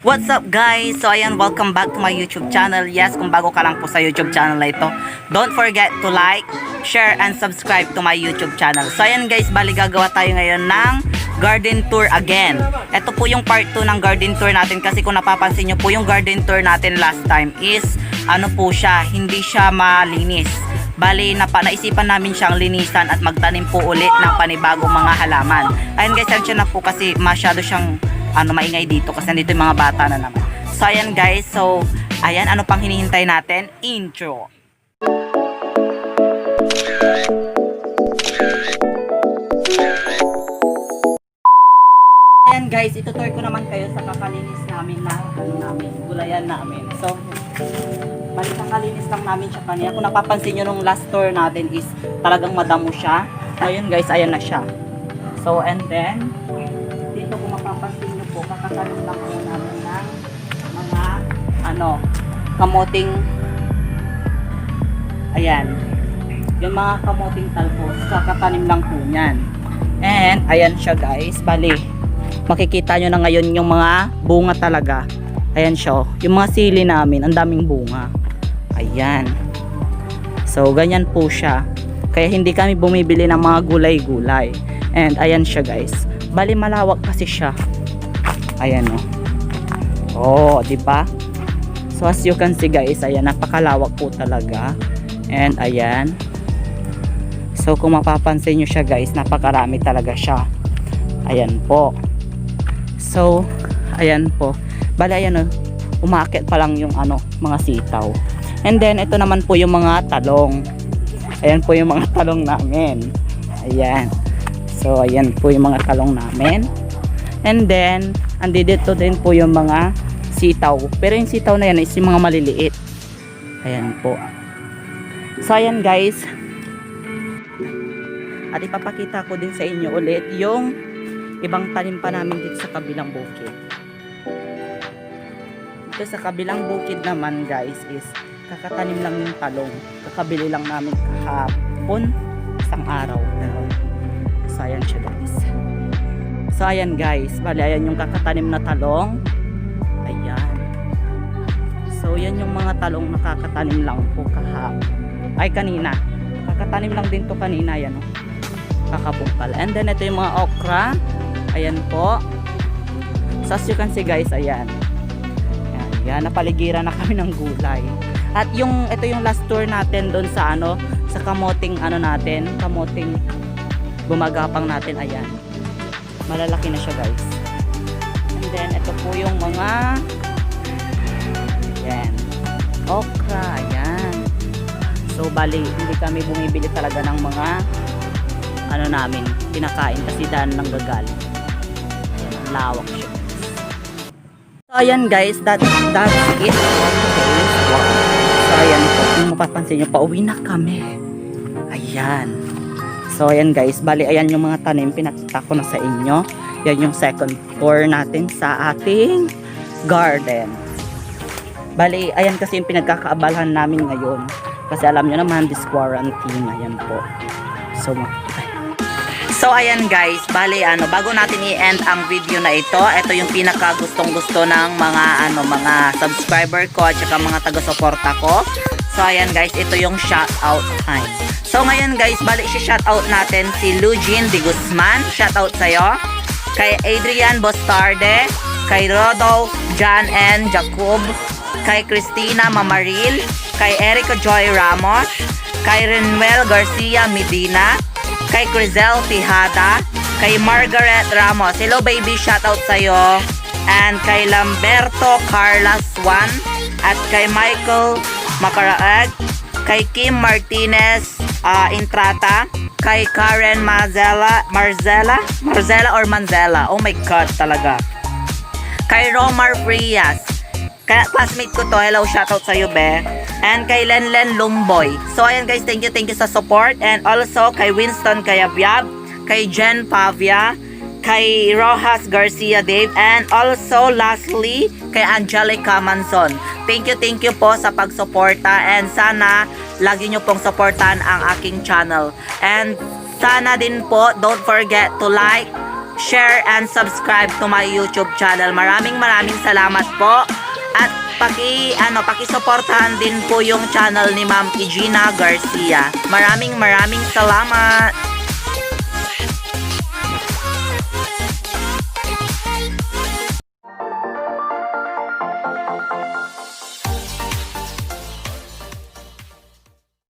What's up guys? So ayan, welcome back to my YouTube channel. Yes, kung bago ka lang po sa YouTube channel na ito, don't forget to like, share, and subscribe to my YouTube channel. So ayan guys, bali gagawa tayo ngayon ng garden tour again. Ito po yung part 2 ng garden tour natin kasi kung napapansin nyo po yung garden tour natin last time is ano po siya, hindi siya malinis. Bali, naisipan namin siyang linisan at magtanim po ulit ng panibagong mga halaman. Ayan guys, yan na po kasi masyado siyang maingay dito kasi nandito yung mga bata na naman. So ayan guys, so ayan, ano pang hinihintay natin? Intro. Ayan guys, itutur ko naman kayo sa kakalinis namin na gulayan namin. So balik kakalinis lang namin siya kanina. Kung napapansin nyo nung last tour natin is talagang madamo siya. Ngayon guys, ayan na siya. So and then dito kung mapapansin nyo po, kakatanim lang po namin ng mga kamoting, ayan, yung mga kamoting talbos, kakatanim lang po yan. And ayan siya guys, bali makikita nyo na ngayon yung mga bunga talaga. Ayan siya, yung mga sili namin, ang daming bunga. Ayan, so ganyan po siya, kaya hindi kami bumibili ng mga gulay-gulay. And ayan siya guys, bali malawak kasi siya. Ayan oh, di ba? So as you can see guys, ayan, napakalawak po talaga. And ayan, so kung mapapansin nyo siya guys, napakarami talaga siya. Ayan po. So ayan po, bali ayan umaakit pa lang yung mga sitaw. And then ito naman po yung mga talong. Ayan po yung mga talong namin. Ayan. So ayan po yung mga talong namin. And then andito din po yung mga sitaw. Pero yung sitaw na yan is yung mga maliliit. Ayan po. So ayan guys. At ipapakita ko din sa inyo ulit yung ibang tanim pa namin dito sa kabilang bukid. Dito sa kabilang bukid naman guys is kakatanim lang yung talong. Kakabili lang namin kahapon, isang araw. So ayan siya guys. So ayan guys, bali ayan yung kakatanim na talong. Ayan. So yan yung mga talong na kakatanim lang po kanina. Kakatanim lang din to kanina, yan kakabungkal. And then ito yung mga okra. Ayan po. So as you can see guys, ayan. Ayan, napaligiran na kami ng gulay. At ito yung last tour natin doon sa sa kamoting natin, kamoting gumagapang natin. Ayan, malalaki na siya guys. And then ito po yung mga ayan, okra. Ayan, so bali hindi kami bumibili talaga ng mga namin pinakain kasi daan ng gagaling. Ayan, ang lawak siya. So ayan guys, that's it for today's vlog. So ayan po, kung mapapansin nyo, pauwi na kami. Ayan. So ayan guys, bali ayan yung mga tanim, pinakita ko na sa inyo. Yan yung second tour natin sa ating garden. Bali ayan kasi yung pinagkakaabalahan namin ngayon. Kasi alam nyo naman, this quarantine. Ayan po. So ayan guys, bali bago natin i-end ang video na ito yung pinaka gustong-gusto ng mga subscriber ko at saka mga taga-suporta ko. So ayan guys, ito yung shoutout time. So ngayon guys, bali shoutout natin si Lugin de Guzman. Shoutout sa'yo. Kay Adrian Bostarde, kay Rodolph John N. Jacob, kay Christina Mamaril, kay Erica Joy Ramos, kay Renuel Garcia Medina, kay Crizel Tijada, kay Margaret Ramos. Hello baby, shoutout sa'yo. And kay Lamberto Carlas Juan, at kay Michael Macaraag, kay Kim Martinez Intrata, kay Karen Marzella or Manzella, oh my god talaga, kay Romar Frias, classmate ko to, hello, shoutout sa'yo be. And kay Lenlen Lumboy. So ayan guys, thank you sa support. And also kay Winston Kayabyab, kay Jen Pavia, kay Rojas Garcia Dave, and also lastly kay Angelica Manson. Thank you po sa pagsuporta, and sana lagi nyo pong supportan ang aking channel. And sana din po, don't forget to like, share, and subscribe to my YouTube channel. Maraming salamat po. At paki-suportahan din po yung channel ni Ma'am Gina Garcia. Maraming salamat.